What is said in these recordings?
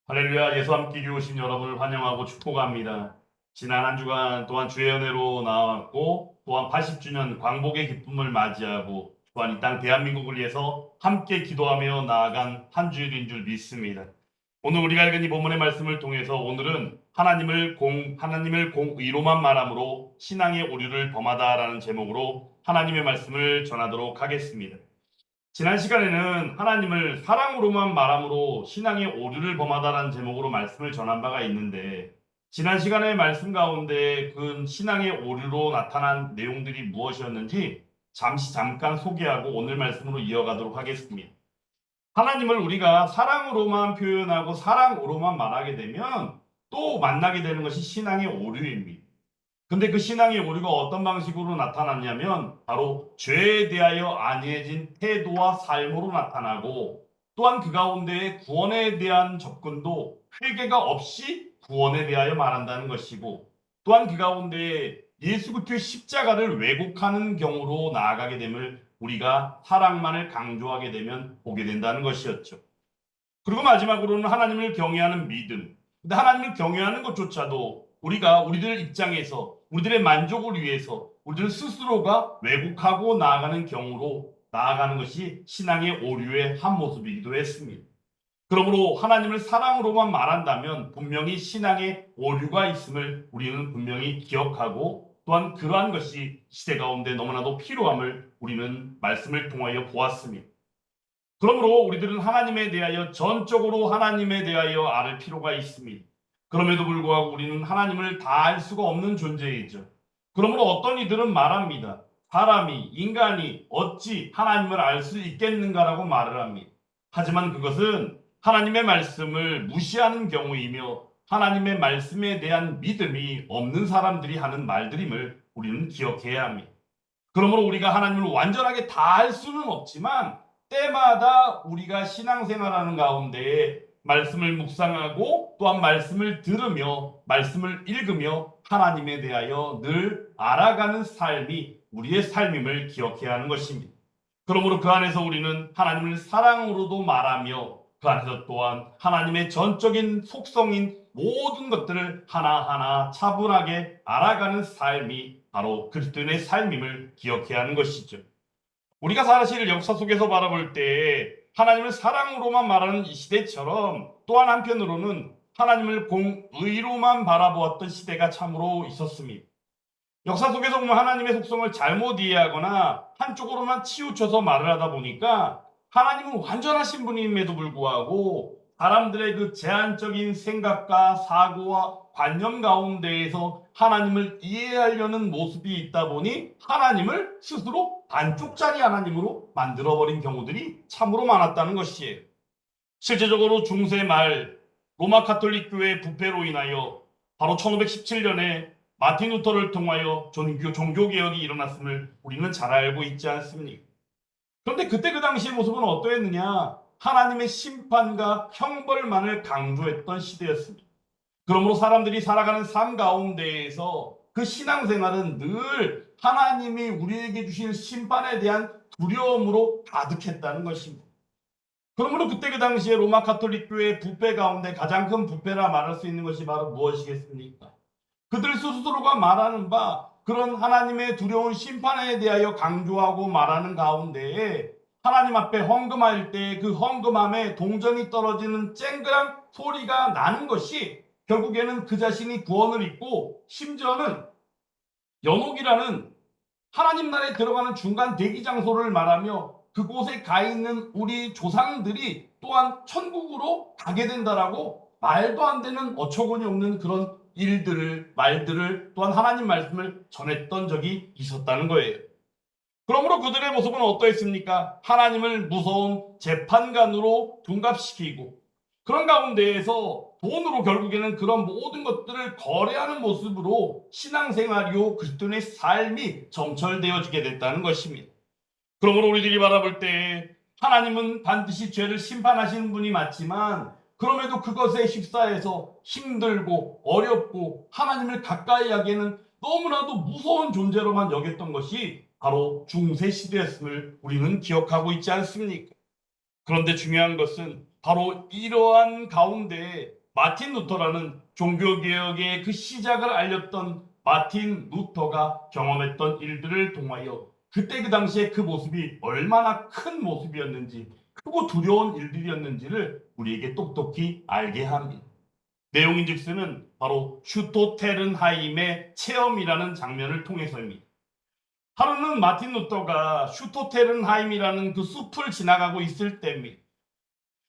할렐루야. 예수 함께 교회 오신 여러분을 환영하고 축복합니다. 지난 한 주간 또한 주의 은혜로 나왔고 또한 80주년 광복의 기쁨을 맞이하고 또한 이 땅 대한민국을 위해서 함께 기도하며 나아간 한 주일인 줄 믿습니다. 오늘 우리가 읽은 이 본문의 말씀을 통해서 오늘은 하나님을 공의로만 말함으로 신앙의 오류를 범하다라는 제목으로 하나님의 말씀을 전하도록 하겠습니다. 지난 시간에는 하나님을 사랑으로만 말함으로 신앙의 오류를 범하다라는 제목으로 말씀을 전한 바가 있는데, 지난 시간의 말씀 가운데 그 신앙의 오류로 나타난 내용들이 무엇이었는지 잠깐 소개하고 오늘 말씀으로 이어가도록 하겠습니다. 하나님을 우리가 사랑으로만 표현하고 사랑으로만 말하게 되면 또 만나게 되는 것이 신앙의 오류입니다. 근데 그 신앙의 오류가 어떤 방식으로 나타났냐면 바로 죄에 대하여 안해진 태도와 삶으로 나타나고, 또한 그 가운데 구원에 대한 접근도 회개가 없이 구원에 대하여 말한다는 것이고, 또한 그 가운데 예수 그리스도의 십자가를 왜곡하는 경우로 나아가게 됨을 우리가 사랑만을 강조하게 되면 보게 된다는 것이었죠. 그리고 마지막으로는 하나님을 경외하는 믿음. 근데 하나님을 경외하는 것조차도 우리가 우리들 입장에서 우리들의 만족을 위해서 우리들 스스로가 왜곡하고 나아가는 경우로 나아가는 것이 신앙의 오류의 한 모습이기도 했습니다. 그러므로 하나님을 사랑으로만 말한다면 분명히 신앙의 오류가 있음을 우리는 분명히 기억하고, 또한 그러한 것이 시대 가운데 너무나도 필요함을 우리는 말씀을 통하여 보았습니다. 그러므로 우리들은 하나님에 대하여 전적으로 하나님에 대하여 알을 필요가 있습니다. 그럼에도 불구하고 우리는 하나님을 다 알 수가 없는 존재이죠. 그러므로 어떤 이들은 말합니다. 사람이, 인간이 어찌 하나님을 알 수 있겠는가라고 말을 합니다. 하지만 그것은 하나님의 말씀을 무시하는 경우이며 하나님의 말씀에 대한 믿음이 없는 사람들이 하는 말들임을 우리는 기억해야 합니다. 그러므로 우리가 하나님을 완전하게 다 알 수는 없지만 때마다 우리가 신앙생활하는 가운데 말씀을 묵상하고 또한 말씀을 들으며 말씀을 읽으며 하나님에 대하여 늘 알아가는 삶이 우리의 삶임을 기억해야 하는 것입니다. 그러므로 그 안에서 우리는 하나님을 사랑으로도 말하며 그 안에서 또한 하나님의 전적인 속성인 모든 것들을 하나하나 차분하게 알아가는 삶이 바로 그리스도인의 삶임을 기억해야 하는 것이죠. 우리가 사실 역사 속에서 바라볼 때 하나님을 사랑으로만 말하는 이 시대처럼 또한 한편으로는 하나님을 공의로만 바라보았던 시대가 참으로 있었습니다. 역사 속에서 보면 하나님의 속성을 잘못 이해하거나 한쪽으로만 치우쳐서 말을 하다 보니까 하나님은 완전하신 분임에도 불구하고 사람들의 그 제한적인 생각과 사고와 관념 가운데에서 하나님을 이해하려는 모습이 있다 보니 하나님을 스스로 반쪽짜리 하나님으로 만들어버린 경우들이 참으로 많았다는 것이에요. 실제적으로 중세 말 로마 가톨릭 교회 부패로 인하여 바로 1517년에 마틴 루터를 통하여 종교개혁이 일어났음을 우리는 잘 알고 있지 않습니까? 그런데 그때 그 당시의 모습은 어떠했느냐? 하나님의 심판과 형벌만을 강조했던 시대였습니다. 그러므로 사람들이 살아가는 삶 가운데에서 그 신앙생활은 늘 하나님이 우리에게 주실 심판에 대한 두려움으로 가득했다는 것입니다. 그러므로 그때 그 당시에 로마 가톨릭 교회의 부패 가운데 가장 큰 부패라 말할 수 있는 것이 바로 무엇이겠습니까? 그들 스스로가 말하는 바 그런 하나님의 두려운 심판에 대하여 강조하고 말하는 가운데에 하나님 앞에 헌금할 때 그 헌금함에 동전이 떨어지는 쨍그랑 소리가 나는 것이 결국에는 그 자신이 구원을 입고 심지어는 연옥이라는 하나님 나라에 들어가는 중간 대기 장소를 말하며 그곳에 가 있는 우리 조상들이 또한 천국으로 가게 된다라고 말도 안 되는 어처구니 없는 그런 말들을 또한 하나님 말씀을 전했던 적이 있었다는 거예요. 그러므로 그들의 모습은 어떠했습니까? 하나님을 무서운 재판관으로 둔갑시키고 그런 가운데에서 돈으로 결국에는 그런 모든 것들을 거래하는 모습으로 신앙생활이요 그리스도인의 삶이 점철되어지게 됐다는 것입니다. 그러므로 우리들이 바라볼 때 하나님은 반드시 죄를 심판하시는 분이 맞지만 그럼에도 그것에 휩싸여서 힘들고 어렵고 하나님을 가까이 하기에는 너무나도 무서운 존재로만 여겼던 것이 바로 중세 시대였음을 우리는 기억하고 있지 않습니까? 그런데 중요한 것은 바로 이러한 가운데 마틴 루터라는 종교개혁의 그 시작을 알렸던 마틴 루터가 경험했던 일들을 통하여 그때 그 당시에 그 모습이 얼마나 큰 모습이었는지, 크고 두려운 일들이었는지를 우리에게 똑똑히 알게 합니다. 내용인즉슨은 바로 슈토테른하임의 체험이라는 장면을 통해서입니다. 하루는 마틴 루터가 슈토테른하임이라는 그 숲을 지나가고 있을 때입니다.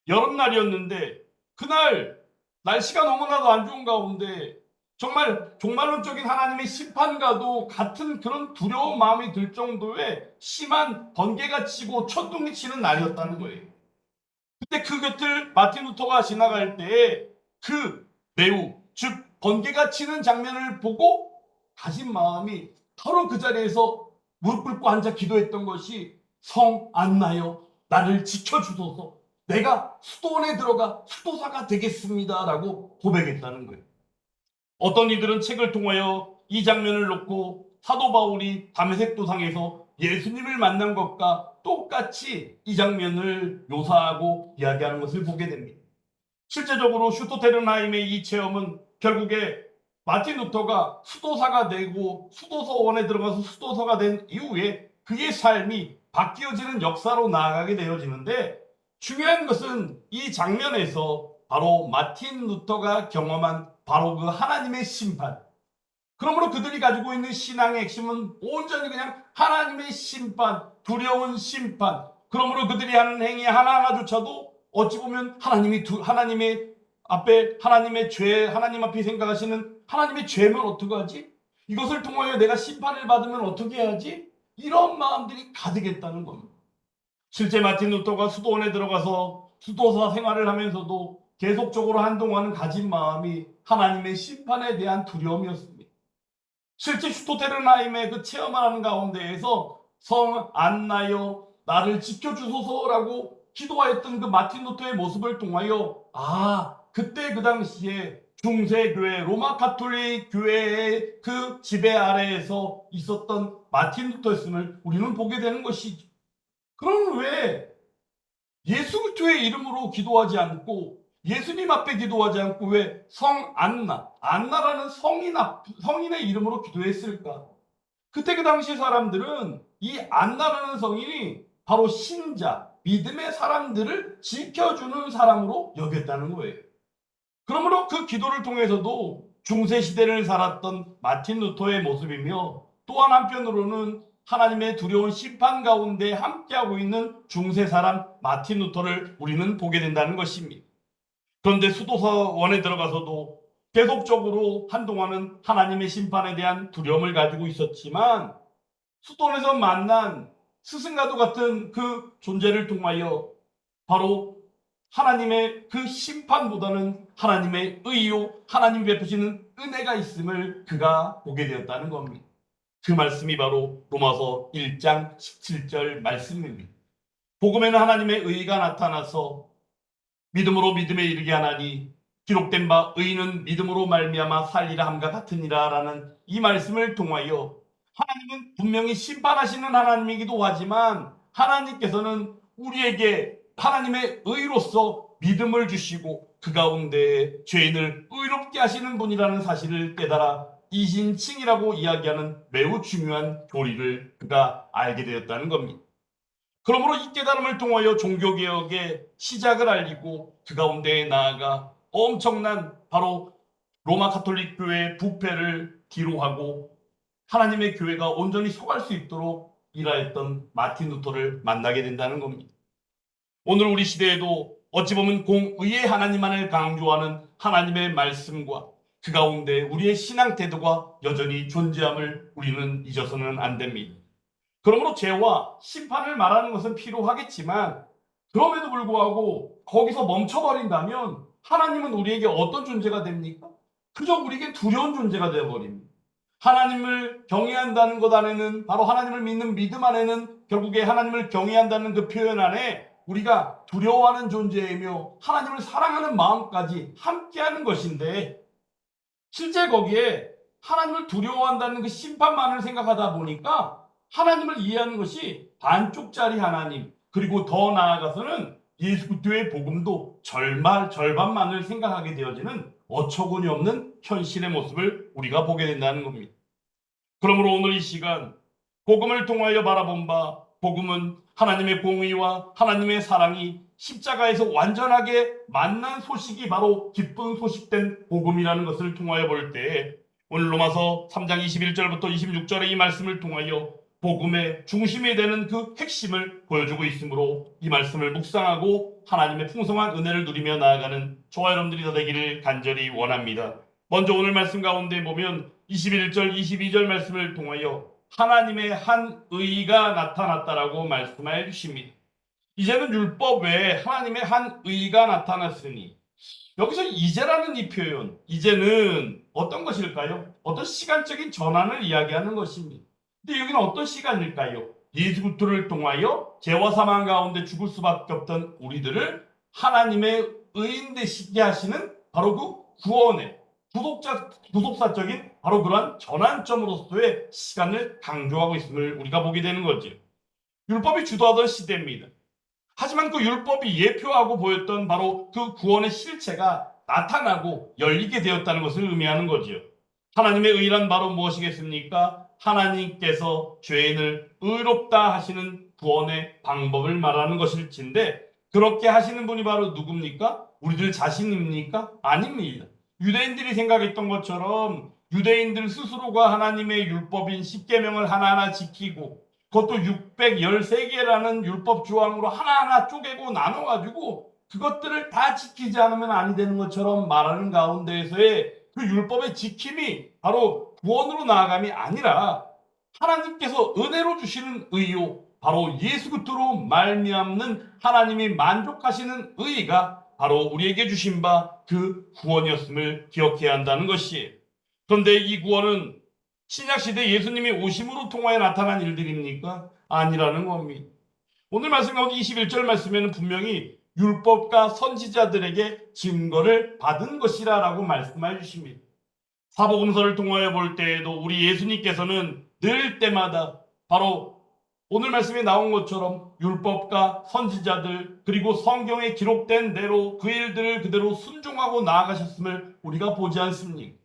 여름날이었는데 그날 날씨가 너무나도 안 좋은 가운데 정말 종말론적인 하나님의 심판과도 같은 그런 두려운 마음이 들 정도의 심한 번개가 치고 천둥이 치는 날이었다는 거예요. 그때 그 곁을 마틴 루터가 지나갈 때에 그 매우 즉 번개가 치는 장면을 보고 가진 마음이 바로 그 자리에서 무릎 꿇고 앉아 기도했던 것이 성 안나여 나를 지켜주소서 내가 수도원에 들어가 수도사가 되겠습니다 라고 고백했다는 거예요. 어떤 이들은 책을 통하여 이 장면을 놓고 사도 바울이 다메섹 도상에서 예수님을 만난 것과 똑같이 이 장면을 묘사하고 이야기하는 것을 보게 됩니다. 실제적으로 슈토테른하임의 이 체험은 결국에 마틴 루터가 수도사가 되고 수도서원에 들어가서 수도사가 된 이후에 그의 삶이 바뀌어지는 역사로 나아가게 되어지는데 중요한 것은 이 장면에서 바로 마틴 루터가 경험한 바로 그 하나님의 심판. 그러므로 그들이 가지고 있는 신앙의 핵심은 온전히 그냥 하나님의 심판, 두려운 심판. 그러므로 그들이 하는 행위 하나하나조차도 어찌 보면 하나님의 앞에 하나님의 죄, 하나님 앞에 생각하시는 하나님의 죄면 어떡하지? 이것을 통하여 내가 심판을 받으면 어떻게 해야지? 이런 마음들이 가득했다는 겁니다. 실제 마틴 루터가 수도원에 들어가서 수도사 생활을 하면서도 계속적으로 한동안은 가진 마음이 하나님의 심판에 대한 두려움이었습니다. 실제 슈토테른하임의 그 체험하는 가운데에서 성 안나여 나를 지켜주소서라고 기도하였던 그 마틴 루터의 모습을 통하여 그때 그 당시에 중세교회 로마 카톨릭 교회의 그 지배 아래에서 있었던 마틴 루터였음을 우리는 보게 되는 것이죠. 그럼 왜 예수 그리스도의 이름으로 기도하지 않고 예수님 앞에 기도하지 않고 왜 성 안나라는 성인의 이름으로 기도했을까? 그때 그 당시 사람들은 이 안나라는 성인이 바로 신자, 믿음의 사람들을 지켜주는 사람으로 여겼다는 거예요. 그러므로 그 기도를 통해서도 중세시대를 살았던 마틴 루터의 모습이며 또한 한편으로는 하나님의 두려운 심판 가운데 함께하고 있는 중세 사람 마틴 루터를 우리는 보게 된다는 것입니다. 그런데 수도사원에 들어가서도 계속적으로 한동안은 하나님의 심판에 대한 두려움을 가지고 있었지만 수도원에서 만난 스승과도 같은 그 존재를 통하여 바로 하나님의 그 심판보다는 하나님의 의요, 하나님이 베푸시는 은혜가 있음을 그가 보게 되었다는 겁니다. 그 말씀이 바로 로마서 1장 17절 말씀입니다. 복음에는 하나님의 의가 나타나서 믿음으로 믿음에 이르게 하나니 기록된 바 의인은 믿음으로 말미암아 살리라 함과 같으니라 라는 이 말씀을 통하여 하나님은 분명히 심판하시는 하나님이기도 하지만 하나님께서는 우리에게 하나님의 의로서 믿음을 주시고 그 가운데 죄인을 의롭게 하시는 분이라는 사실을 깨달아 이신칭이라고 이야기하는 매우 중요한 교리를 그가 알게 되었다는 겁니다. 그러므로 이 깨달음을 통하여 종교개혁의 시작을 알리고 그 가운데에 나아가 엄청난 바로 로마 카톨릭 교회의 부패를 뒤로하고 하나님의 교회가 온전히 서갈 수 있도록 일하였던 마틴 루터를 만나게 된다는 겁니다. 오늘 우리 시대에도 어찌 보면 공의의 하나님만을 강조하는 하나님의 말씀과 그 가운데 우리의 신앙 태도가 여전히 존재함을 우리는 잊어서는 안 됩니다. 그러므로 죄와 심판을 말하는 것은 필요하겠지만 그럼에도 불구하고 거기서 멈춰버린다면 하나님은 우리에게 어떤 존재가 됩니까? 그저 우리에게 두려운 존재가 되어버립니다. 하나님을 경외한다는 것 안에는 바로 하나님을 믿는 믿음 안에는 결국에 하나님을 경외한다는 그 표현 안에 우리가 두려워하는 존재이며 하나님을 사랑하는 마음까지 함께하는 것인데 실제 거기에 하나님을 두려워한다는 그 심판만을 생각하다 보니까 하나님을 이해하는 것이 반쪽짜리 하나님 그리고 더 나아가서는 예수 그리스도의 복음도 절반만을 생각하게 되어지는 어처구니 없는 현실의 모습을 우리가 보게 된다는 겁니다. 그러므로 오늘 이 시간 복음을 통하여 바라본 바, 복음은 하나님의 공의와 하나님의 사랑이 십자가에서 완전하게 만난 소식이 바로 기쁜 소식된 복음이라는 것을 통하여 볼 때, 오늘 로마서 3장 21절부터 26절의 이 말씀을 통하여 복음의 중심이 되는 그 핵심을 보여주고 있으므로 이 말씀을 묵상하고 하나님의 풍성한 은혜를 누리며 나아가는 저와 여러분들이 다 되기를 간절히 원합니다. 먼저 오늘 말씀 가운데 보면 21절, 22절 말씀을 통하여 하나님의 한 의가 나타났다라고 말씀해 주십니다. 이제는 율법 외에 하나님의 한 의가 나타났으니, 여기서 이제라는 이 표현, 이제는 어떤 것일까요? 어떤 시간적인 전환을 이야기하는 것입니다. 근데 여기는 어떤 시간일까요? 예수 그리스도를 통하여 죄와 사망 가운데 죽을 수밖에 없던 우리들을 하나님의 의인 되시게 하시는 바로 그 구원의 구속사적인 바로 그러한 전환점으로서의 시간을 강조하고 있음을 우리가 보게 되는 거죠. 율법이 주도하던 시대입니다. 하지만 그 율법이 예표하고 보였던 바로 그 구원의 실체가 나타나고 열리게 되었다는 것을 의미하는 거지요. 하나님의 의란 바로 무엇이겠습니까? 하나님께서 죄인을 의롭다 하시는 구원의 방법을 말하는 것일진데, 그렇게 하시는 분이 바로 누굽니까? 우리들 자신입니까? 아닙니다. 유대인들이 생각했던 것처럼 유대인들 스스로가 하나님의 율법인 십계명을 하나하나 지키고, 그것도 613개라는 율법 조항으로 하나하나 쪼개고 나눠가지고 그것들을 다 지키지 않으면 아니 되는 것처럼 말하는 가운데에서의 그 율법의 지킴이 바로 구원으로 나아감이 아니라 하나님께서 은혜로 주시는 의요, 바로 예수 그리스도로 말미암는 하나님이 만족하시는 의가 바로 우리에게 주신 바 그 구원이었음을 기억해야 한다는 것이에요. 그런데 이 구원은 신약시대 예수님이 오심으로 통하여 나타난 일들입니까? 아니라는 겁니다. 오늘 말씀 가운데 21절 말씀에는 분명히 율법과 선지자들에게 증거를 받은 것이라 라고 말씀해 주십니다. 사복음서를 통하여 볼 때에도 우리 예수님께서는 늘 때마다 바로 오늘 말씀에 나온 것처럼 율법과 선지자들 그리고 성경에 기록된 대로 그 일들을 그대로 순종하고 나아가셨음을 우리가 보지 않습니까?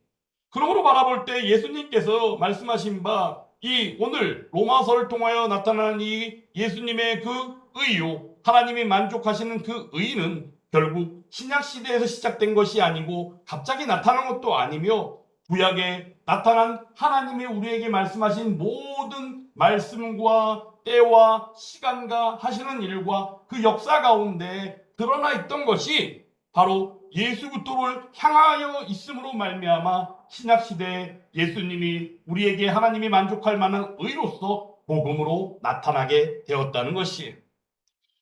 그러므로 바라볼 때 예수님께서 말씀하신 바 이 오늘 로마서를 통하여 나타난 이 예수님의 그 의요, 하나님이 만족하시는 그 의는 결국 신약시대에서 시작된 것이 아니고 갑자기 나타난 것도 아니며 구약에 나타난 하나님이 우리에게 말씀하신 모든 말씀과 때와 시간과 하시는 일과 그 역사 가운데 드러나 있던 것이 바로 예수 그리스도를 향하여 있음으로 말미암아 신약시대에 예수님이 우리에게 하나님이 만족할 만한 의로서 복음으로 나타나게 되었다는 것이에요.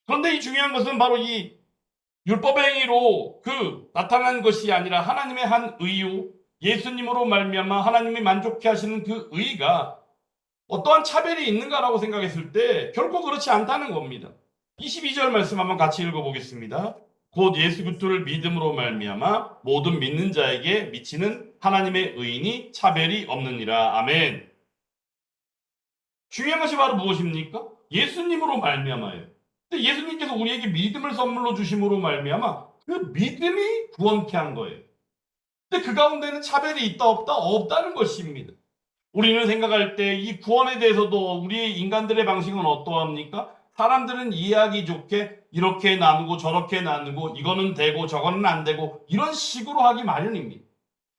그런데 이 중요한 것은 바로 이 율법의 행위로 그 나타난 것이 아니라 하나님의 한 의요, 예수님으로 말미암아 하나님이 만족해 하시는 그 의가 어떠한 차별이 있는가라고 생각했을 때 결코 그렇지 않다는 겁니다. 22절 말씀 한번 같이 읽어보겠습니다. 곧 예수 그리스도를 믿음으로 말미암아 모든 믿는 자에게 미치는 하나님의 의인이 차별이 없느니라. 아멘. 중요한 것이 바로 무엇입니까? 예수님으로 말미암아요. 근데 예수님께서 우리에게 믿음을 선물로 주심으로 말미암아 그 믿음이 구원케 한 거예요. 근데 그 가운데는 차별이 있다 없다? 없다는 것입니다. 우리는 생각할 때 이 구원에 대해서도 우리 인간들의 방식은 어떠합니까? 사람들은 이해하기 좋게 이렇게 나누고 저렇게 나누고 이거는 되고 저거는 안 되고 이런 식으로 하기 마련입니다.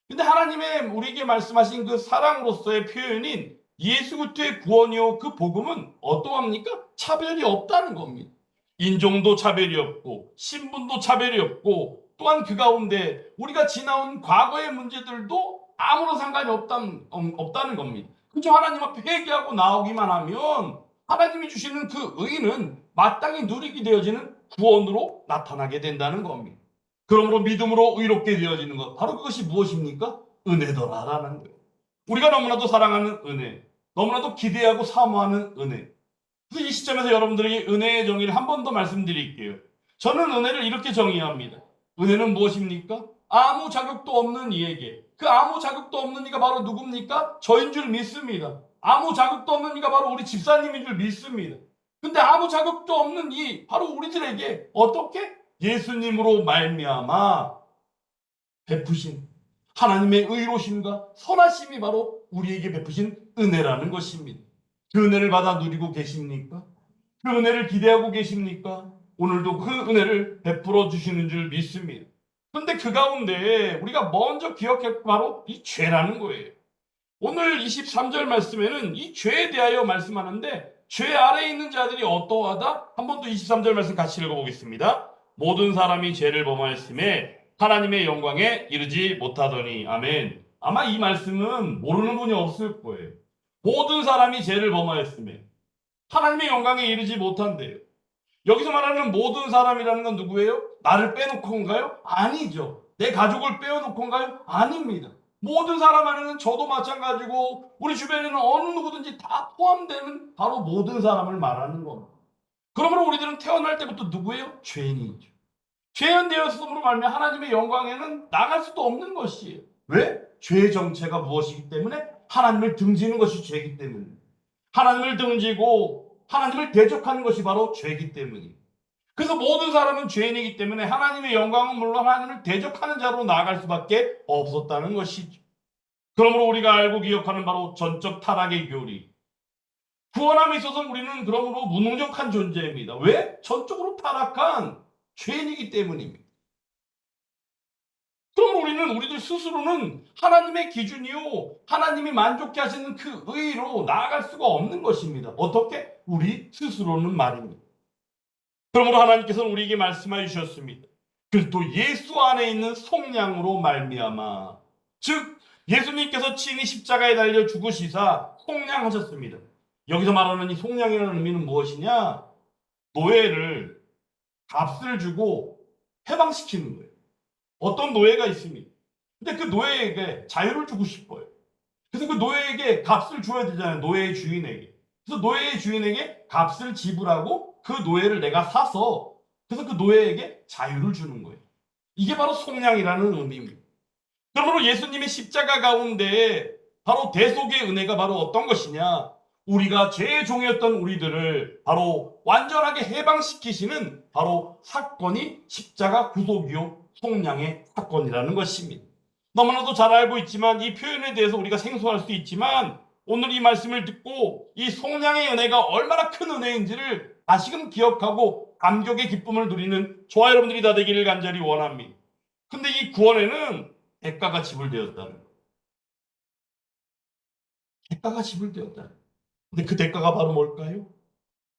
근데 하나님의 우리에게 말씀하신 그 사랑으로서의 표현인 예수 그리스도의 구원이요 그 복음은 어떠합니까? 차별이 없다는 겁니다. 인종도 차별이 없고 신분도 차별이 없고 또한 그 가운데 우리가 지나온 과거의 문제들도 아무런 상관이 없다는 겁니다. 그저 하나님 앞에 회개하고 나오기만 하면 하나님이 주시는 그 의는 마땅히 누리게 되어지는 구원으로 나타나게 된다는 겁니다. 그러므로 믿음으로 의롭게 되어지는 것, 바로 그것이 무엇입니까? 은혜더라라는 거예요. 우리가 너무나도 사랑하는 은혜, 너무나도 기대하고 사모하는 은혜. 그래서 이 시점에서 여러분들에게 은혜의 정의를 한 번 더 말씀드릴게요. 저는 은혜를 이렇게 정의합니다. 은혜는 무엇입니까? 아무 자격도 없는 이에게, 그 아무 자격도 없는 이가 바로 누굽니까? 저인 줄 믿습니다. 아무 자격도 없는 이가 바로 우리 집사님인 줄 믿습니다. 근데 아무 자격도 없는 이 바로 우리들에게 어떻게 예수님으로 말미암아 베푸신 하나님의 의로심과 선하심이 바로 우리에게 베푸신 은혜라는 것입니다. 그 은혜를 받아 누리고 계십니까? 그 은혜를 기대하고 계십니까? 오늘도 그 은혜를 베풀어 주시는 줄 믿습니다. 그런데 그 가운데 우리가 먼저 기억할 바로 이 죄라는 거예요. 오늘 23절 말씀에는 이 죄에 대하여 말씀하는데 죄 아래에 있는 자들이 어떠하다? 한 번 더 23절 말씀 같이 읽어보겠습니다. 모든 사람이 죄를 범하였음에 하나님의 영광에 이르지 못하더니. 아멘. 아마 이 말씀은 모르는 분이 없을 거예요. 모든 사람이 죄를 범하였음에 하나님의 영광에 이르지 못한대요. 여기서 말하는 모든 사람이라는 건 누구예요? 나를 빼놓고인가요? 아니죠. 내 가족을 빼놓고인가요? 아닙니다. 모든 사람 안에는 저도 마찬가지고 우리 주변에는 어느 누구든지 다 포함되는 바로 모든 사람을 말하는 겁니다. 그러므로 우리들은 태어날 때부터 누구예요? 죄인이죠. 죄인 되었음으로 말미암아 하나님의 영광에는 나갈 수도 없는 것이에요. 왜? 죄의 정체가 무엇이기 때문에? 하나님을 등지는 것이 죄이기 때문에. 하나님을 등지고 하나님을 대적하는 것이 바로 죄이기 때문입니다. 그래서 모든 사람은 죄인이기 때문에 하나님의 영광은 물론 하나님을 대적하는 자로 나아갈 수밖에 없었다는 것이죠. 그러므로 우리가 알고 기억하는 바로 전적 타락의 교리. 구원함에 있어서 우리는 그러므로 무능력한 존재입니다. 왜? 전적으로 타락한 죄인이기 때문입니다. 그러므로 우리는 우리들 스스로는 하나님의 기준이요, 하나님이 만족케 하시는 그 의로 나아갈 수가 없는 것입니다. 어떻게? 우리 스스로는 말입니다. 그러므로 하나님께서는 우리에게 말씀해 주셨습니다. 그래서 또 예수 안에 있는 속량으로 말미암아, 즉 예수님께서 친히 십자가에 달려 죽으시사 속량하셨습니다. 여기서 말하는 이 속량이라는 의미는 무엇이냐? 노예를 값을 주고 해방시키는 거예요. 어떤 노예가 있습니다. 근데 그 노예에게 자유를 주고 싶어요. 그래서 그 노예에게 값을 줘야 되잖아요. 노예의 주인에게. 그래서 노예의 주인에게 값을 지불하고 그 노예를 내가 사서 그래서 그 노예에게 자유를 주는 거예요. 이게 바로 속량이라는 의미입니다. 그러므로 예수님의 십자가 가운데 바로 대속의 은혜가 바로 어떤 것이냐? 우리가 죄의 종이었던 우리들을 바로 완전하게 해방시키시는 바로 사건이 십자가 구속이요 속량의 사건이라는 것입니다. 너무나도 잘 알고 있지만 이 표현에 대해서 우리가 생소할 수 있지만 오늘 이 말씀을 듣고 이 속량의 은혜가 얼마나 큰 은혜인지를 다시금 기억하고 감격의 기쁨을 누리는 저와 여러분들이 다 되기를 간절히 원합니다. 근데 이 구원에는 대가가 지불되었다는 거예요. 대가가 지불되었다는 거예요. 근데 그 대가가 바로 뭘까요?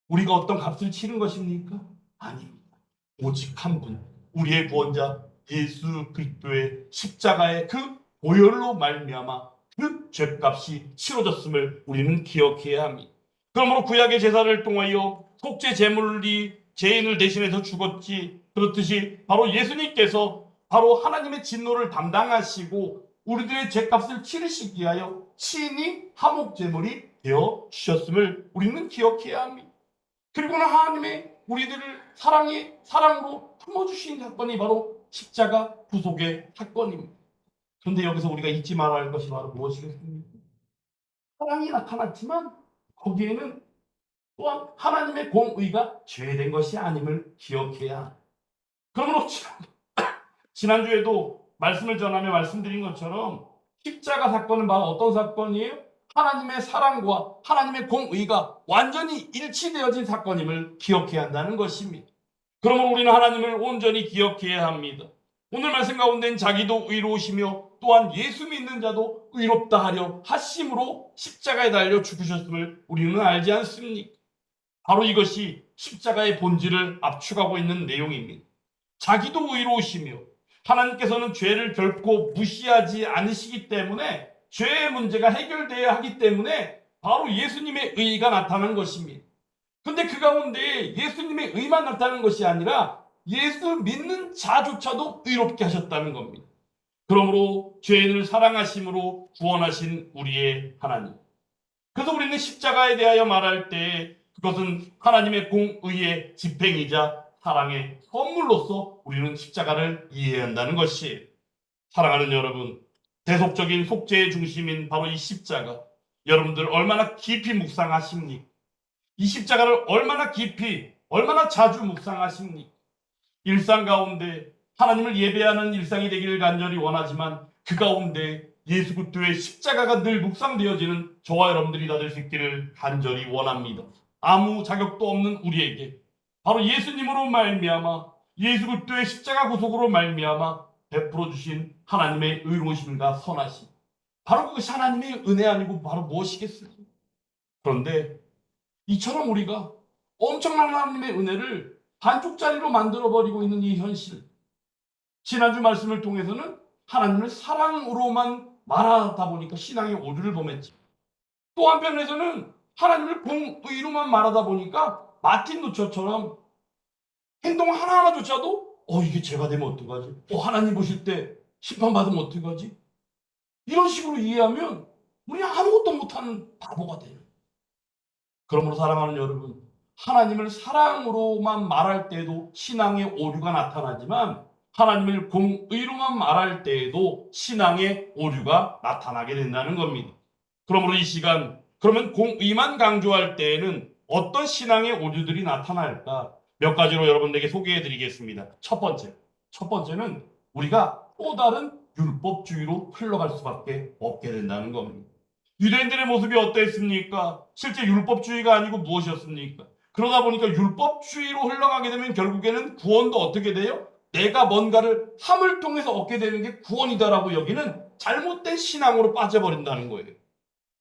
우리가 어떤 값을 치른 것입니까? 아닙니다. 오직 한 분, 우리의 구원자 예수 그리스도의 십자가의 그 보혈로 말미암아 그 죄값이 치러졌음을 우리는 기억해야 합니다. 그러므로 구약의 제사를 통하여 속죄 제물이 죄인을 대신해서 죽었지, 그렇듯이 바로 예수님께서 바로 하나님의 진노를 담당하시고 우리들의 죄값을 치르시기 위하여 친히 화목 제물이 되어 주셨음을 우리는 기억해야 합니다. 그리고는 하나님의 우리들을 사랑으로 품어주신 사건이 바로 십자가 구속의 사건입니다. 그런데 여기서 우리가 잊지 말아야 할 것이 바로 무엇이겠습니까? 사랑이 나타났지만 거기에는 또한 하나님의 공의가 죄된 것이 아님을 기억해야 합니다. 그러므로 지난주에도 말씀을 전하며 말씀드린 것처럼 십자가 사건은 바로 어떤 사건이에요? 하나님의 사랑과 하나님의 공의가 완전히 일치되어진 사건임을 기억해야 한다는 것입니다. 그러므로 우리는 하나님을 온전히 기억해야 합니다. 오늘 말씀 가운데는 자기도 의로우시며 또한 예수 믿는 자도 의롭다 하려 하심으로 십자가에 달려 죽으셨음을 우리는 알지 않습니까? 바로 이것이 십자가의 본질을 압축하고 있는 내용입니다. 자기도 의로우시며 하나님께서는 죄를 결코 무시하지 않으시기 때문에 죄의 문제가 해결되어야 하기 때문에 바로 예수님의 의가 나타난 것입니다. 근데 그 가운데 예수님의 의만 나타나는 것이 아니라 예수 믿는 자조차도 의롭게 하셨다는 겁니다. 그러므로 죄인을 사랑하심으로 구원하신 우리의 하나님. 그래서 우리는 십자가에 대하여 말할 때 그것은 하나님의 공의의 집행이자 사랑의 선물로서 우리는 십자가를 이해해야 한다는 것이에요. 사랑하는 여러분, 대속적인 속죄의 중심인 바로 이 십자가, 여러분들 얼마나 깊이 묵상하십니까? 이 십자가를 얼마나 깊이, 얼마나 자주 묵상하십니까? 일상 가운데 하나님을 예배하는 일상이 되기를 간절히 원하지만 그 가운데 예수 그리스도의 십자가가 늘 묵상되어지는 저와 여러분들이 다 될 수 있기를 간절히 원합니다. 아무 자격도 없는 우리에게 바로 예수님으로 말미암아 예수 그리스도의 십자가 구속으로 말미암아 베풀어 주신 하나님의 의로우심과 선하심, 바로 그것이 하나님의 은혜 아니고 바로 무엇이겠습니까? 그런데 이처럼 우리가 엄청난 하나님의 은혜를 반쪽짜리로 만들어버리고 있는 이 현실, 지난주 말씀을 통해서는 하나님을 사랑으로만 말하다 보니까 신앙의 오류를 범했지. 또 한편에서는 하나님을 공의로만 말하다 보니까 마틴 루처처럼 행동 하나하나조차도 이게 제가 되면 어떡하지? 하나님 보실 때 심판받으면 어떡하지? 이런 식으로 이해하면 우리는 아무것도 못하는 바보가 돼요. 그러므로 사랑하는 여러분, 하나님을 사랑으로만 말할 때에도 신앙의 오류가 나타나지만 하나님을 공의로만 말할 때에도 신앙의 오류가 나타나게 된다는 겁니다. 그러므로 이 시간, 그러면 공의만 강조할 때에는 어떤 신앙의 오류들이 나타날까? 몇 가지로 여러분에게 소개해 드리겠습니다. 첫 번째는 우리가 또 다른 율법주의로 흘러갈 수밖에 없게 된다는 겁니다. 유대인들의 모습이 어땠습니까? 실제 율법주의가 아니고 무엇이었습니까? 그러다 보니까 율법주의로 흘러가게 되면 결국에는 구원도 어떻게 돼요? 내가 뭔가를 함을 통해서 얻게 되는 게 구원이다라고 여기는 잘못된 신앙으로 빠져버린다는 거예요.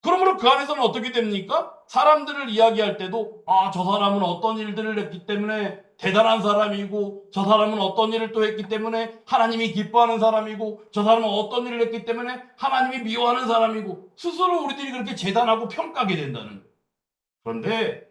그러므로 그 안에서는 어떻게 됩니까? 사람들을 이야기할 때도 저 사람은 어떤 일들을 했기 때문에 대단한 사람이고, 저 사람은 어떤 일을 또 했기 때문에 하나님이 기뻐하는 사람이고, 저 사람은 어떤 일을 했기 때문에 하나님이 미워하는 사람이고, 스스로 우리들이 그렇게 재단하고 평가하게 된다는 거예요. 그런데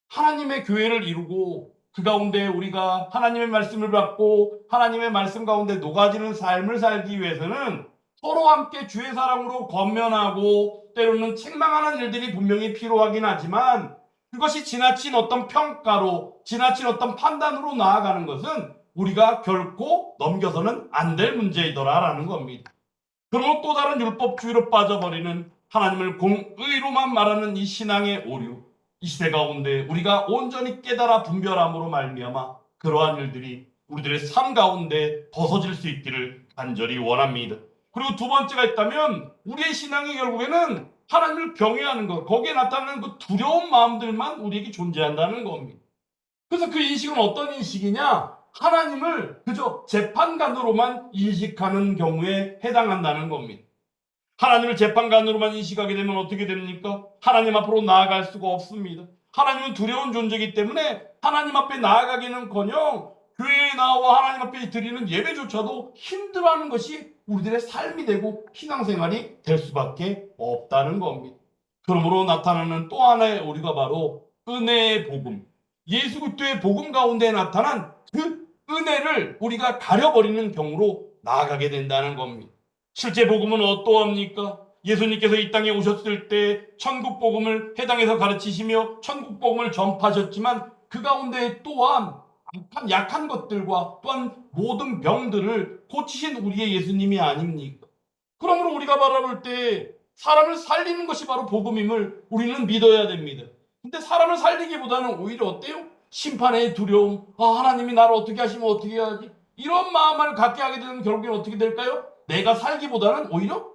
하나님의 교회를 이루고 그 가운데 우리가 하나님의 말씀을 받고 하나님의 말씀 가운데 녹아지는 삶을 살기 위해서는 서로 함께 주의 사랑으로 권면하고 때로는 책망하는 일들이 분명히 필요하긴 하지만 그것이 지나친 어떤 평가로, 지나친 어떤 판단으로 나아가는 것은 우리가 결코 넘겨서는 안 될 문제이더라라는 겁니다. 그러면 또 다른 율법주의로 빠져버리는 하나님을 공의로만 말하는 이 신앙의 오류, 이 시대 가운데 우리가 온전히 깨달아 분별함으로 말미암아 그러한 일들이 우리들의 삶 가운데 벗어질 수 있기를 간절히 원합니다. 그리고 두 번째가 있다면 우리의 신앙이 결국에는 하나님을 경외하는 것, 거기에 나타나는 그 두려운 마음들만 우리에게 존재한다는 겁니다. 그래서 그 인식은 어떤 인식이냐? 하나님을 그저 재판관으로만 인식하는 경우에 해당한다는 겁니다. 하나님을 재판관으로만 인식하게 되면 어떻게 됩니까? 하나님 앞으로 나아갈 수가 없습니다. 하나님은 두려운 존재이기 때문에 하나님 앞에 나아가기는커녕 교회에 나와 하나님 앞에 드리는 예배조차도 힘들어하는 것이 우리들의 삶이 되고 신앙생활이 될 수밖에 없다는 겁니다. 그러므로 나타나는 또 하나의 오류가 바로 은혜의 복음, 예수 그리스도의 복음 가운데 나타난 그 은혜를 우리가 가려버리는 경우로 나아가게 된다는 겁니다. 실제 복음은 어떠합니까? 예수님께서 이 땅에 오셨을 때 천국 복음을 해당해서 가르치시며 천국 복음을 전파하셨지만 그 가운데 또한 약한 것들과 또한 모든 병들을 고치신 우리의 예수님이 아닙니까? 그러므로 우리가 바라볼 때 사람을 살리는 것이 바로 복음임을 우리는 믿어야 됩니다. 근데 사람을 살리기보다는 오히려 어때요? 심판의 두려움, 하나님이 나를 어떻게 하시면 어떻게 해야지? 이런 마음을 갖게 하게 되면 결국엔 어떻게 될까요? 내가 살기보다는 오히려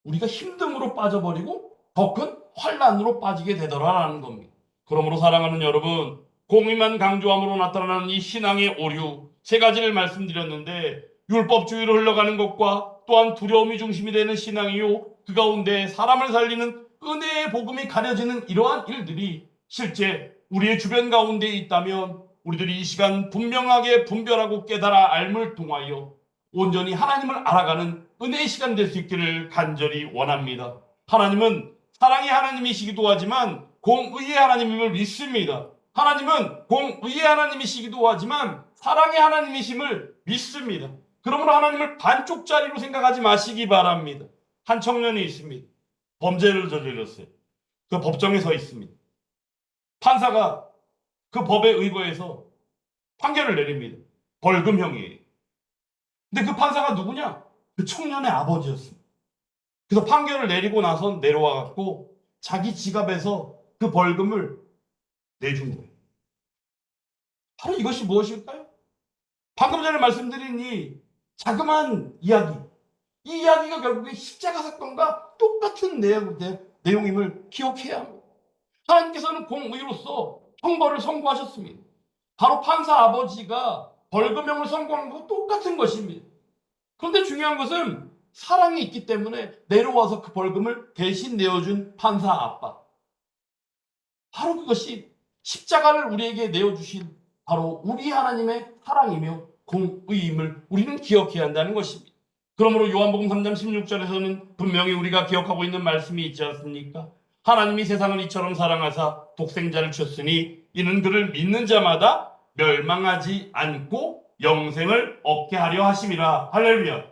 우리가 힘듦으로 빠져버리고 더 큰 환난으로 빠지게 되더라라는 겁니다. 그러므로 사랑하는 여러분, 공의만 강조함으로 나타나는 이 신앙의 오류 세 가지를 말씀드렸는데 율법주의로 흘러가는 것과 또한 두려움이 중심이 되는 신앙이요, 그 가운데 사람을 살리는 은혜의 복음이 가려지는 이러한 일들이 실제 우리의 주변 가운데 있다면 우리들이 이 시간 분명하게 분별하고 깨달아 알물 통하여 온전히 하나님을 알아가는 은혜의 시간 될 수 있기를 간절히 원합니다. 하나님은 사랑의 하나님이시기도 하지만 공의의 하나님임을 믿습니다. 하나님은 공의의 하나님이시기도 하지만 사랑의 하나님이심을 믿습니다. 그러므로 하나님을 반쪽짜리로 생각하지 마시기 바랍니다. 한 청년이 있습니다. 범죄를 저질렀어요. 그 법정에 서 있습니다. 판사가 그 법에 의거해서 판결을 내립니다. 벌금형이에요. 근데 그 판사가 누구냐? 그 청년의 아버지였습니다. 그래서 판결을 내리고 나서 내려와갖고 자기 지갑에서 그 벌금을 내준 거예요. 바로 이것이 무엇일까요? 방금 전에 말씀드린 이 자그마한 이야기, 이 이야기가 결국에 십자가 사건과 똑같은 내용임을 기억해야 합니다. 하나님께서는 공의로서 형벌을 선고하셨습니다. 바로 판사 아버지가 벌금형을 선고한 것과 똑같은 것입니다. 그런데 중요한 것은 사랑이 있기 때문에 내려와서 그 벌금을 대신 내어준 판사 아빠. 바로 그것이 십자가를 우리에게 내어주신 바로 우리 하나님의 사랑이며 공의임을 우리는 기억해야 한다는 것입니다. 그러므로 요한복음 3장 16절에서는 분명히 우리가 기억하고 있는 말씀이 있지 않습니까? 하나님이 세상을 이처럼 사랑하사 독생자를 주셨으니 이는 그를 믿는 자마다 멸망하지 않고 영생을 얻게 하려 하심이라. 할렐루야.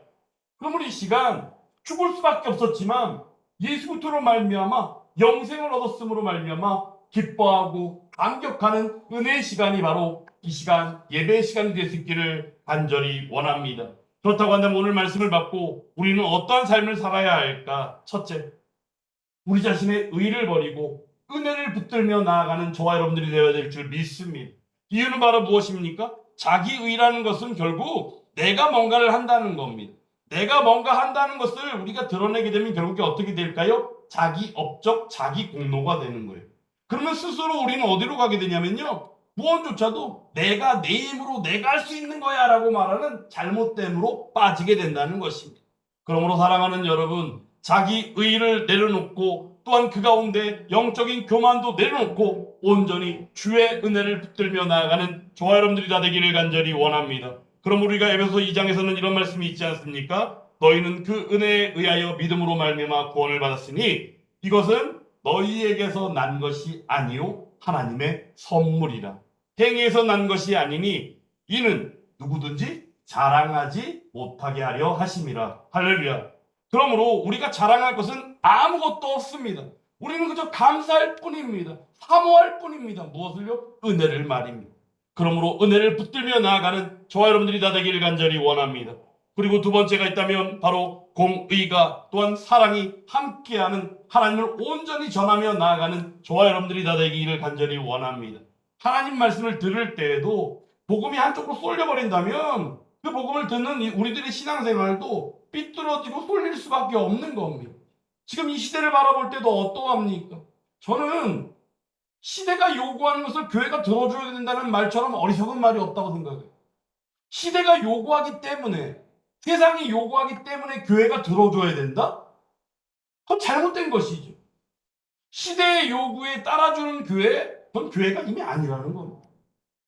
그러므로 이 시간 죽을 수밖에 없었지만 예수부터로 말미암아 영생을 얻었음으로 말미암아 기뻐하고 감격하는 은혜의 시간이 바로 이 시간 예배의 시간이 될 수 있기를 간절히 원합니다. 그렇다고 한다면 오늘 말씀을 받고 우리는 어떠한 삶을 살아야 할까? 첫째, 우리 자신의 의를 버리고 은혜를 붙들며 나아가는 저와 여러분들이 되어야 될 줄 믿습니다. 이유는 바로 무엇입니까? 자기의라는 것은 결국 내가 뭔가를 한다는 겁니다. 내가 뭔가 한다는 것을 우리가 드러내게 되면 결국에 어떻게 될까요? 자기 업적, 자기 공로가 되는 거예요. 그러면 스스로 우리는 어디로 가게 되냐면요. 무언조차도 내가 내 힘으로 내가 할 수 있는 거야 라고 말하는 잘못됨으로 빠지게 된다는 것입니다. 그러므로 사랑하는 여러분, 자기 의를 내려놓고 또한 그 가운데 영적인 교만도 내려놓고 온전히 주의 은혜를 붙들며 나아가는 저와 여러분들이 다 되기를 간절히 원합니다. 그럼 우리가 에베소 2장에서는 이런 말씀이 있지 않습니까? 너희는 그 은혜에 의하여 믿음으로 말미암아 구원을 받았으니 이것은 너희에게서 난 것이 아니요 하나님의 선물이라. 행위에서 난 것이 아니니 이는 누구든지 자랑하지 못하게 하려 하심이라. 할렐루야. 그러므로 우리가 자랑할 것은 아무것도 없습니다. 우리는 그저 감사할 뿐입니다. 사모할 뿐입니다. 무엇을요? 은혜를 말입니다. 그러므로 은혜를 붙들며 나아가는 저와 여러분들이 다 되기를 간절히 원합니다. 그리고 두 번째가 있다면 바로 공의가 또한 사랑이 함께하는 하나님을 온전히 전하며 나아가는 저와 여러분들이 다 되기를 간절히 원합니다. 하나님 말씀을 들을 때에도 복음이 한쪽으로 쏠려버린다면 그 복음을 듣는 우리들의 신앙생활도 삐뚤어지고 쏠릴 수밖에 없는 겁니다. 지금 이 시대를 바라볼 때도 어떠합니까? 저는 시대가 요구하는 것을 교회가 들어줘야 된다는 말처럼 어리석은 말이 없다고 생각해요. 시대가 요구하기 때문에, 세상이 요구하기 때문에 교회가 들어줘야 된다? 그건 잘못된 것이죠. 시대의 요구에 따라주는 교회, 그건 교회가 이미 아니라는 겁니다.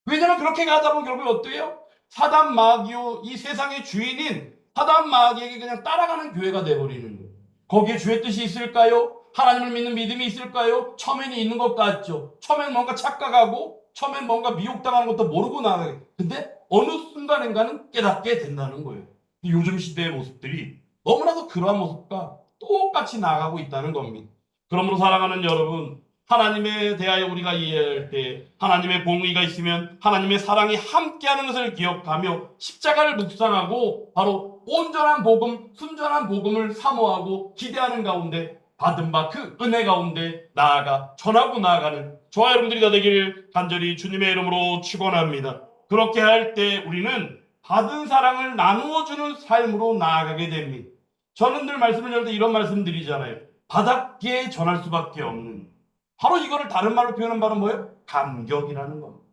왜냐하면 그렇게 가다 보면 결국 어때요? 사단 마귀요, 이 세상의 주인인 사단 마귀에게 그냥 따라가는 교회가 돼버리는 거예요. 거기에 주의 뜻이 있을까요? 하나님을 믿는 믿음이 있을까요? 처음에는 있는 것 같죠. 처음엔 뭔가 착각하고 처음엔 뭔가 미혹당하는 것도 모르고 나가게. 근데 어느 순간인가는 깨닫게 된다는 거예요. 요즘 시대의 모습들이 너무나도 그러한 모습과 똑같이 나아가고 있다는 겁니다. 그러므로 사랑하는 여러분, 하나님에 대하여 우리가 이해할 때 하나님의 공의가 있으면 하나님의 사랑이 함께하는 것을 기억하며 십자가를 묵상하고 바로 온전한 복음, 순전한 복음을 사모하고 기대하는 가운데 받은 바 그 은혜 가운데 나아가 전하고 나아가는 저와 여러분들이 다 되기를 간절히 주님의 이름으로 축원합니다. 그렇게 할 때 우리는 받은 사랑을 나누어주는 삶으로 나아가게 됩니다. 저는 늘 말씀을 드릴 때 이런 말씀 드리잖아요. 받았기에 전할 수밖에 없는, 바로 이거를 다른 말로 표현한 바는 뭐예요? 감격이라는 겁니다.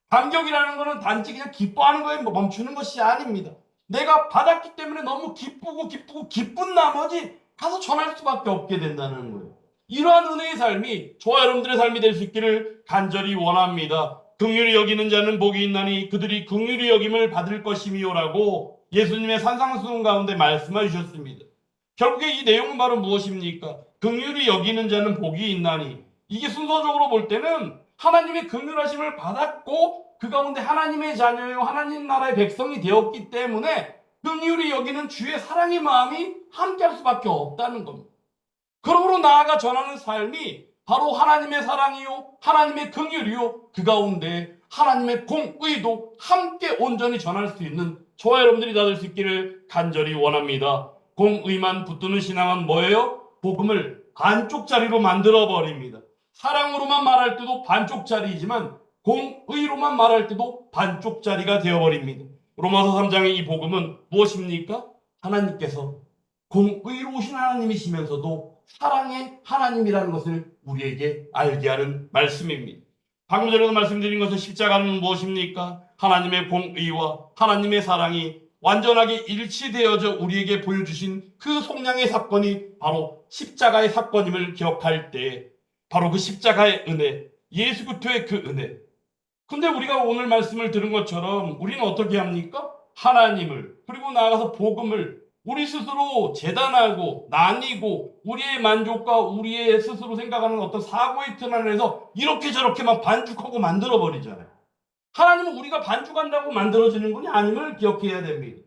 감격이라는 거는 단지 그냥 기뻐하는 거에 멈추는 것이 아닙니다. 내가 받았기 때문에 너무 기쁘고 기쁜 나머지 가서 전할 수밖에 없게 된다는 거예요. 이러한 은혜의 삶이 저와 여러분들의 삶이 될 수 있기를 간절히 원합니다. 긍휼히 여기는 자는 복이 있나니 그들이 긍휼히 여김을 받을 것이미요라고 예수님의 산상수훈 가운데 말씀해 주셨습니다. 결국에 이 내용은 바로 무엇입니까? 긍휼히 여기는 자는 복이 있나니, 이게 순서적으로 볼 때는 하나님의 긍휼하심을 받았고 그 가운데 하나님의 자녀요 하나님 나라의 백성이 되었기 때문에 긍휼히 여기는 주의 사랑의 마음이 함께할 수밖에 없다는 겁니다. 그러므로 나아가 전하는 삶이 바로 하나님의 사랑이요 하나님의 긍휼이요 그 가운데 하나님의 공의도 함께 온전히 전할 수 있는 저와 여러분들이 다 될 수 있기를 간절히 원합니다. 공의만 붙드는 신앙은 뭐예요? 복음을 반쪽짜리로 만들어 버립니다. 사랑으로만 말할 때도 반쪽짜리이지만 공의로만 말할 때도 반쪽짜리가 되어버립니다. 로마서 3장의 이 복음은 무엇입니까? 하나님께서 공의로우신 하나님이시면서도 사랑의 하나님이라는 것을 우리에게 알게 하는 말씀입니다. 방금 전에도 말씀드린 것은 십자가는 무엇입니까? 하나님의 공의와 하나님의 사랑이 완전하게 일치되어져 우리에게 보여주신 그 속량의 사건이 바로 십자가의 사건임을 기억할 때 바로 그 십자가의 은혜, 예수 그리스도의 그 은혜. 근데 우리가 오늘 말씀을 들은 것처럼 우리는 어떻게 합니까? 하나님을 그리고 나아가서 복음을 우리 스스로 재단하고 나뉘고 우리의 만족과 우리의 스스로 생각하는 어떤 사고의 틀 안에서 이렇게 저렇게만 반죽하고 만들어버리잖아요. 하나님은 우리가 반죽한다고 만들어지는 분이 아님을 기억해야 됩니다.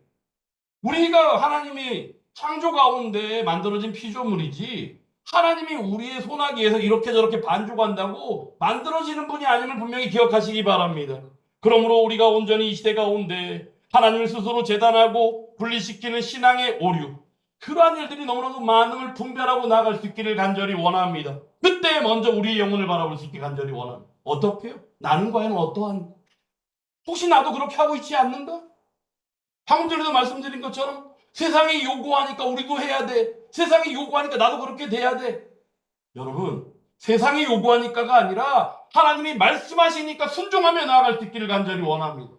우리가 하나님이 창조 가운데 만들어진 피조물이지 하나님이 우리의 손아귀에서 이렇게 저렇게 반죽한다고 만들어지는 분이 아님을 분명히 기억하시기 바랍니다. 그러므로 우리가 온전히 이 시대 가운데 하나님을 스스로 재단하고 분리시키는 신앙의 오류, 그러한 일들이 너무나도 많음을 분별하고 나아갈 수 있기를 간절히 원합니다. 그때 먼저 우리의 영혼을 바라볼 수 있게 간절히 원합니다. 어떻게요? 나는 과연 어떠한가? 혹시 나도 그렇게 하고 있지 않는가? 방금 전에도 말씀드린 것처럼 세상이 요구하니까 우리도 해야 돼. 세상이 요구하니까 나도 그렇게 돼야 돼. 여러분, 세상이 요구하니까가 아니라 하나님이 말씀하시니까 순종하며 나아갈 수 있기를 간절히 원합니다.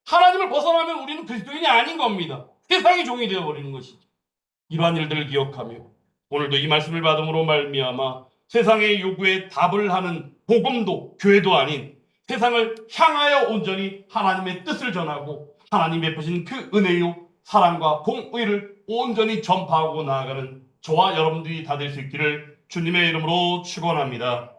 하나님을 벗어나면 우리는 그리스도인이 아닌 겁니다. 세상이 종이 되어버리는 것이죠. 이러한 일들을 기억하며 오늘도 이 말씀을 받음으로 말미암아 세상의 요구에 답을 하는 복음도 교회도 아닌 세상을 향하여 온전히 하나님의 뜻을 전하고 하나님 베푸신 그 은혜요 사랑과 공의를 온전히 전파하고 나아가는 저와 여러분들이 다 될 수 있기를 주님의 이름으로 축원합니다.